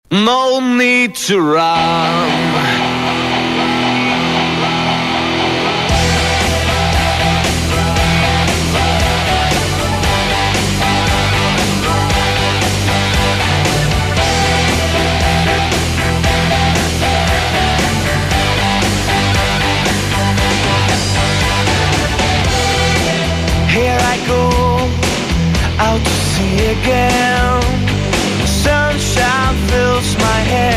No need to run. Here I go, out to sea again. The sunshine fills my head.